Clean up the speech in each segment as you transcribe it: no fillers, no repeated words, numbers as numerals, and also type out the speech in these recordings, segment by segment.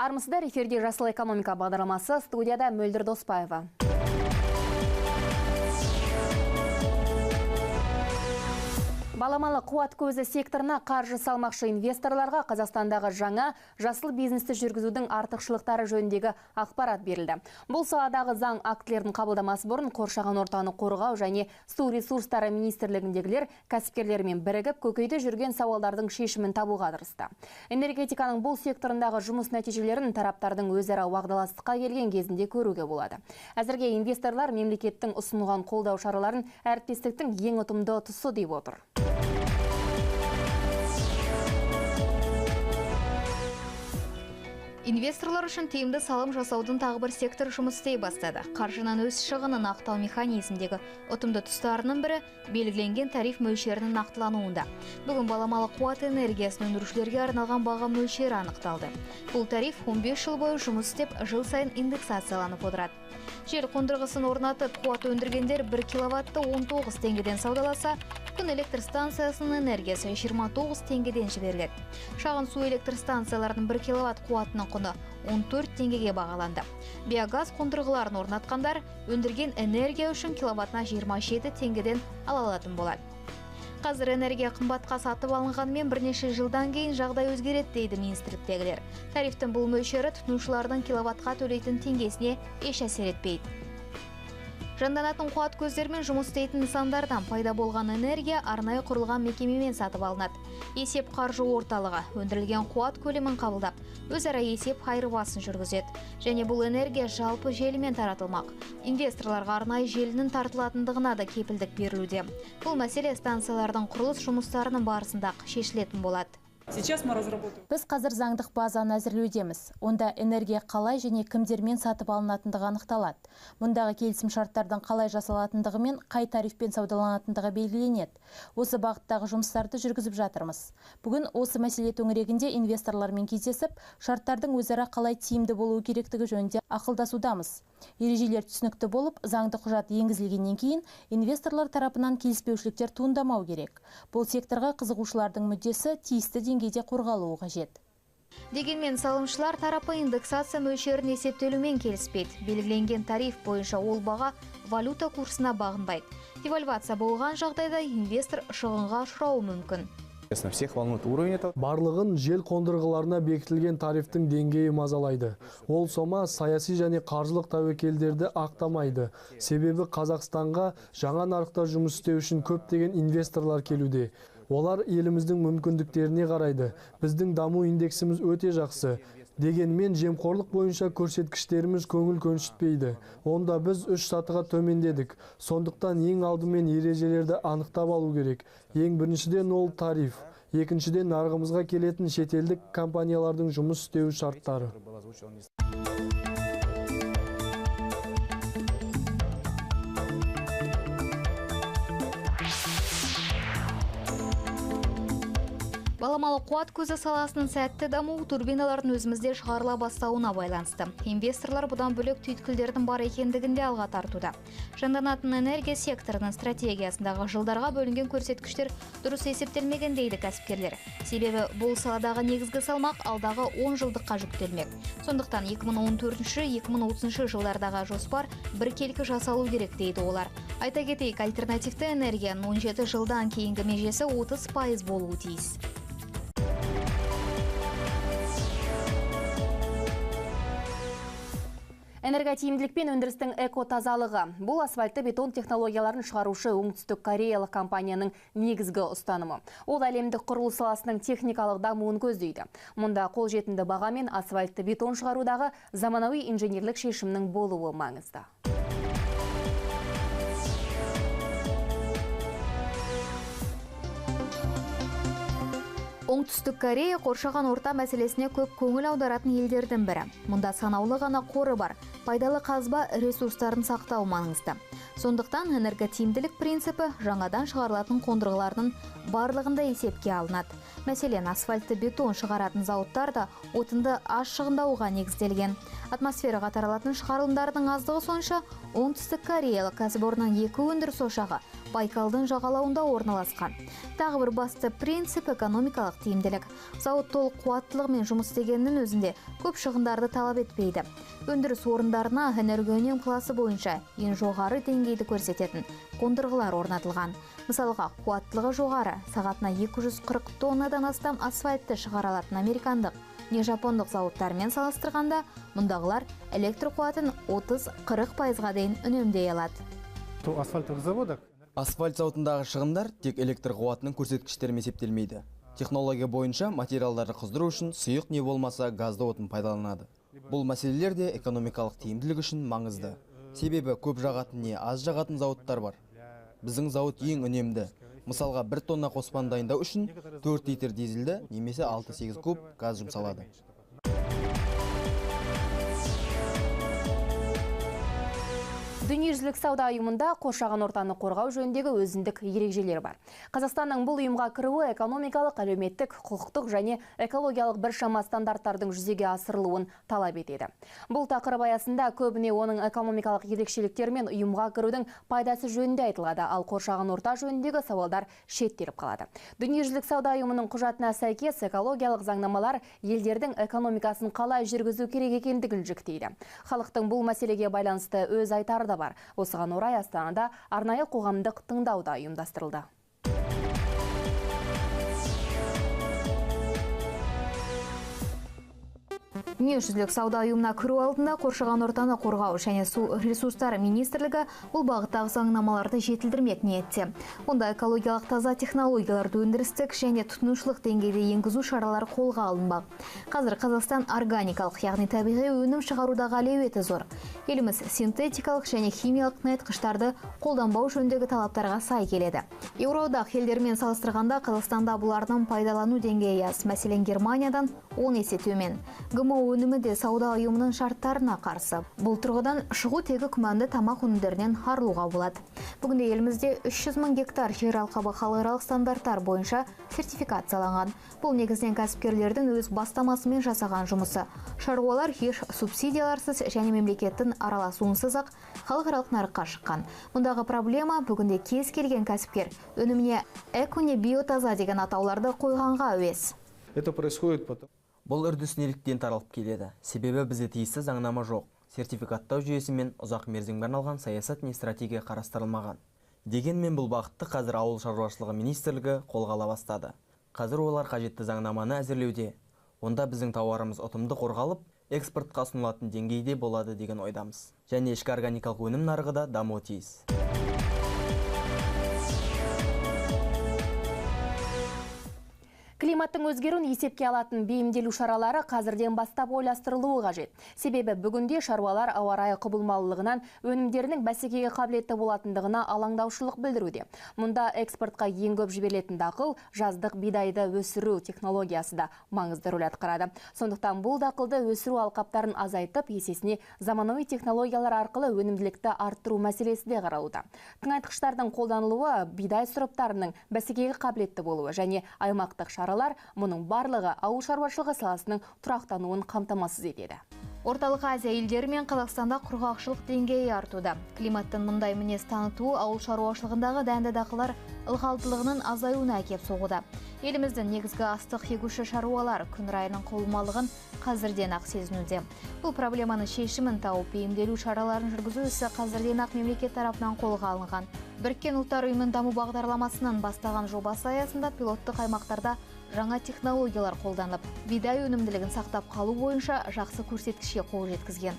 Армысыздар, эфирде Жасыл экономика бағдарламасы, студияда Мөлдір Доспаева. Баламалы қуат көзі секторына қаржы салмақшы инвесторларға Қазақстандағы жаңа жасыл бизнесті жүргізудің артықшылықтары жөніндегі ақпарат берілді. Бұл саладағы заң актілерін қабылдамас бұрын қоршаған ортаны қорғау және су ресурстары министрлігіндегілер кәсіпкерлермен бірігіп көкейде жүрген сауалдардың шешімін табуға тырысты. Энергетиканың бұл секторындағы жұмыс нәтижелерін тараптардың өзара уағдаластыққа келген кезінде көруге болады. Әзірге инвесторлар мемлекеттің ұсынған қолдау шараларын әріптестіктің ең ұтымды тұсы деп отыр. Инвесторлар үшін тиімді салым жасаудың тағы бір сектор жұмыс істей бастады. Қаржынан өз шығынын нақтылау механизмдегі ұтымды тұстарының бірі белгіленген тариф мөлшерінің нақтылануында. Бүгін баламалы қуат энергиясын өндірушілерге арналған баға мөлшері анықталды. Бұл тариф 15 жыл бойы жұмыс істеп, жыл сайын индексацияланып отырады. Жел қондырғысын орнатып, қуат өндіргендер 1 киловатты 19 теңгеден саудаласа, күн электр станциясының энергиясы 29 теңгеден жіберіледі. Шағын су электр станцияларының 1 киловатт қуатының құны 14 теңгеге бағаланды. Биогаз қондырғыларын орнатқандар өндірген энергия үшін киловаттына 27 теңгеден ала алатын болады. Қазір энергия қымбатқа сатып алынғанымен бірнеше жылдан кейін жағдай өзгереді дейді министрліктегілер. Тарифтің бұл мөлшері тұтынушылардың киловаттқа төлейтін теңгесіне еш әсер етпейді. Жанданатын қуат көздермен жұмыс істейтін нысандардан пайда болған энергия арнайы құрылған мекемемен сатып алынады. Есеп қаржы орталығы өндірілген қуат көлемін қабылдап, өзара есеп айырбасын жүргізеді. Және бұл энергия жалпы желімен таратылмақ. Инвесторларға арнайы желінің тартылатындығына да кепілдік берілуде. Бұл мәселе станциялардың құрылыс жұмыстарының барысында шешілетін болады. Біз қазір заңдық базаны әзірлеудеміз. Онда энергия қалай және кімдермен сатып алынатындығы анықталады. Мұндағы келісім шарттардың қалай жасалатындығы мен қай тарифпен саудаланатындығы белгіленеді. Осы бағыттағы жұмыстарды жүргізіп жатырмыз. Бүгін осы мәселе төңірегінде инвесторлармен кездесіп, шарттардың өзара қалай тиімді болуы керектігі жөнінде ақылдасудамыз. Ережелер түсінікті болып, заңды құжат енгізілгеннен кейін инвесторлар тарапынан келіспеушіліктер туындамау керек. Бұл секторға қызығушылардың мүддесі тиісті деңгейде қорғалуы қажет. Дегенмен салымшылар тарапы индексация мөлшерін есептелумен келіспейді. Белгіленген тариф бойынша ол баға валюта курсына бағынбайды. Девальвация болған жағдайда инвестор шығынға ұшырауы мүмкін. Барлығын жел қондырғыларына бекітілген тарифтің деңгейі мазалайды. Ол сома саяси және қаржылық тәуекелдерді ақтамайды. Себебі Қазақстанға жаңа нарықта жұмыс істеу үшін көптеген инвесторлар келуде. Олар еліміздің мүмкіндіктеріне қарайды. Біздің даму индексіміз өте жақсы. Дегенмен жемқорлық бойынша көрсеткіштеріміз көңіл көншітпейді. Онда біз 3 сатыға төмендедік. Сондықтан ең алдымен ережелерді анықтап алу керек. Ең біріншіден ол тариф. Екіншіден нарығымызға келетін шетелдік компаниялардың жұмыс істеу шарттары. Баламалы қуат көзі саласының сәтті дамуы турбиналардың өзімізде шығарыла бастауына байланысты. Инвесторлар бұдан бөлек түйткілдердің бар екендігінде алға тартуда. Жанданатын энергия секторының стратегиясындағы жылдарға бөлінген көрсеткіштер дұрыс есептелмеген дейді кәсіпкерлер. Себебі бұл саладағы негізгі салмақ алдағы 10 жылдыққа жүктелмек. Сондықтан 2014-2030 жылдардағы жоспар біркелкі жасалу керек дейді олар. Айта кетейік, альтернативті энергияның 17 жылдан кейінгі межесі 30% болуы тиіс. Энерготиімділік пен өндірістің эко-тазалығы. Бұл асфальтты бетон технологияларын шығарушы оңтүстік кореялық компанияның негізгі ұстанымы. Ол әлемдік құрылыс саласының техникалық дамуын көздейді. Мұнда қолжетімді баға мен асфальтты бетон шығарудағы заманауи инженерлік шешімнің болуы маңызды. Оңтүстік Корея қоршаған орта мәселесіне көп көңіл аударатын елдердің бірі. Мұнда санаулы ғана қоры бар. Пайдалы қазба ресурстарын сақтау маңызды. Сондықтан энерготиімділік принципі жаңадан шығарылатын қондырғылардың барлығында есепке алынады. Мәселен, асфальтты бетон шығаратын зауыттар да отынды аз шығындауға негізделген. Атмосфераға таралатын шығарылымдардың аздығы сонша, оңтүстік Кореялық кәсіпорынның 2 өндіріс ошағы Байкалдың жағалауында орналасқан. Тағы бір басты принцип экономикалық тиімділік. Зауыт толық қуаттылығымен жұмыс істегеннің өзінде көп шығындарды талап етпейді. Өндіріс орындарына энергоөнем класы бойынша ең жоғары деңгейді көрсететін қондырғылар орнатылған. Мысалға, қуаттылығы жоғары, сағатына 240 тоннадан астам асфальтты шығара алатын американдық не жапондық зауыттармен салыстырғанда, мұндағылар электр қуатын 30-40%-ға дейін үнемдей алады. Асфальт зауытындағы шығындар тек электр қуатының көрсеткіштерімен есептелмейді. Технология бойынша материалдарды қыздыру үшін сұйық не болмаса газды отын пайдаланады. Бұл мәселелер де экономикалық тиімділік үшін маңызды. Себебі көп жағатын не аз жағатын зауыттар бар. Біздің зауыт ең үнемді. Мысалға 1 тонна қоспаны дайындау үшін 4 литр дизельді немесе 6-8 куб газ жұмсалады. Дүниежүзілік сауда ұйымында қоршаған ортаны қорғау жөніндегі өзіндік ережелер бар. Қазақстанның бұл ұйымға кіруі экономикалық, әлеуметтік, құқықтық және экологиялық біршама стандарттардың жүзеге асырылуын талап етеді. Бұл тақырып аясында көбіне оның экономикалық ерекшеліктері мен ұйымға кірудің пайдасы жөнінде айтылады, ал қоршаған орта жөніндегі сауалдар шеттеліп қалады. Дүниежүзілік сауда ұйымының құжатына сәйкес экологиялық заңнамалар елдердің экономикасын қалай жүргізу керек екендігін жүктейді. Халықтың бұл мәселеге байланысты өз айтары бар. Осыған орай Астанада арнайы қоғамдық тыңдау да ұйымдастырылды. Дүниежүзілік сауда ұйымына кіру алдында қоршаған ортаны қорғау және су ресурстары министрлігі бұл бағыттағы заңнамаларды жетілдірмек ниетте. Онда экологиялық таза технологияларды өндірістік және тұтынушылық деңгейде енгізу шаралары қолға алынбақ. Қазір Қазақстан органикалық, яғни табиғи өнім шығарудағы әлеуеті зор. Еліміз синтетикалық және химиялық тыңайтқыштарды қолданбау жөніндегі талаптарға сай келеді. Еуроодақ елдерімен салыстырғанда Қазақстанда бұлардың пайдалану деңгейі аз. Мәселен, Германиядан 10 есе төмен. ГМО өнімі де сауда ұйымының шарттарына қарсы. Бұл тұрғыдан шығу тегі күмәнді тамақ өнімдерінен арылуға болады. Бүгінде елімізде 300 мың гектар жер алқабы халықаралық стандарттар бойынша сертификацияланған. Бұл негізінен кәсіпкерлердің өз бастамасымен жасаған жұмысы. Шаруалар еш субсидияларсыз және мемлекеттің араласуынсыз ақ халықаралық нарыққа шыққан. Мұндағы проблема бүгінде кез келген кәсіпкер өніміне эко не биотаза деген атауларды қойғанға әуес. Это происходит потому. Бұл үрдіс неліктен таралып келеді. Себебі бізде тиісті заңнама жоқ. Сертификаттау жүйесі мен ұзақ мерзімге арналған саясат не стратегия қарастырылмаған. Дегенмен бұл бағытты қазір ауыл шаруашылығы министрлігі қолға ала бастады. Қазір олар қажетті заңнаманы әзірлеуде. Онда біздің тауарымыз ұтымды қорғалып, экспортқа ұсынылатын деңгейде болады деген ойдамыз. Және ішкі органикалық өнім нарығы да дамуы тиіс. Климаттың өзгеруін есепке алатын бейімделу шаралары қазірден бастап ойластырылуы қажет. Себебі бүгінде шаруалар ауа райы құбылмалылығынан өнімдерінің бәсекеге қабілетті болатындығына алаңдаушылық білдіруде. Мұнда экспортқа ең көп жіберілетін дақыл жаздық бидайды өсіру технологиясы да маңызды рөл атқарады. Сондықтан бұл дақылды өсіру алқаптарын азайтып, есесіне заманауи технологиялар арқылы өнімділікті арттыру мәселесі де қаралуда. Тыңайтқыштардың қолданылуы бидай сұрыптарының бәсекеге қабілетті болуы және аймақтық шаралар мұның барлығы ауыл шаруашылығы саласының тұрақтануын қамтамасыз етеді. Орталық Азия елдері мен Қазақстанда құрғақшылық деңгейі артуда. Климаттың мұндай мінез танытуы ауыл шаруашылығындағы дәнді дақылдар ылғалдылығының азаюына әкеп соғуда. Еліміздің негізгі астық егуші шаруалар күн райының құбылмалығын қазірден ақ сезінуде. Бұл проблеманы шешімін тауып бейімделу шараларын жүргізу ісі қазірден ақ мемлекет тарапынан қолға алынған. Біріккен ұлттар ұйымының даму бағдарламасынан бастаған жобасы аясында пилоттық аймақтарда жаңа технологиялар қолданып, бидай өнімділігін сақтап қалу бойынша жақсы көрсеткішке қол жеткізген.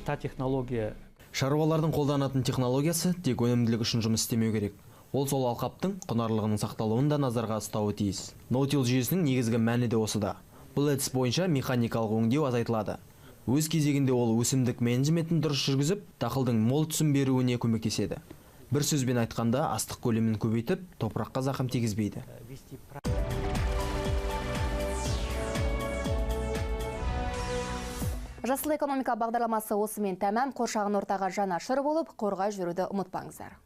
Та технология. Шаруалардың қолданатын технологиясы тек өнімділік үшін жұмыс істемеу керек. Ол сол алқаптың құнарлығының сақталуын да назарға ұстауы тиіс. Ноутил жүйесінің негізгі мәні де осыда. Бұл әдіс бойынша механикалық өңдеу азайтылады. Өз кезегінде ол өсімдік менеджментін дұрыс жүргізіп, дақылдың мол түсім беруіне көмектеседі. Бір сөзбен айтқанда, астық көлемін көбейтіп, топыраққа зақым тигізбейді. Жасыл экономика бағдарламасы осымен тәмам. Қоршаған ортаға жанашыр болып, қорғай жүруді ұмытпаңыздар.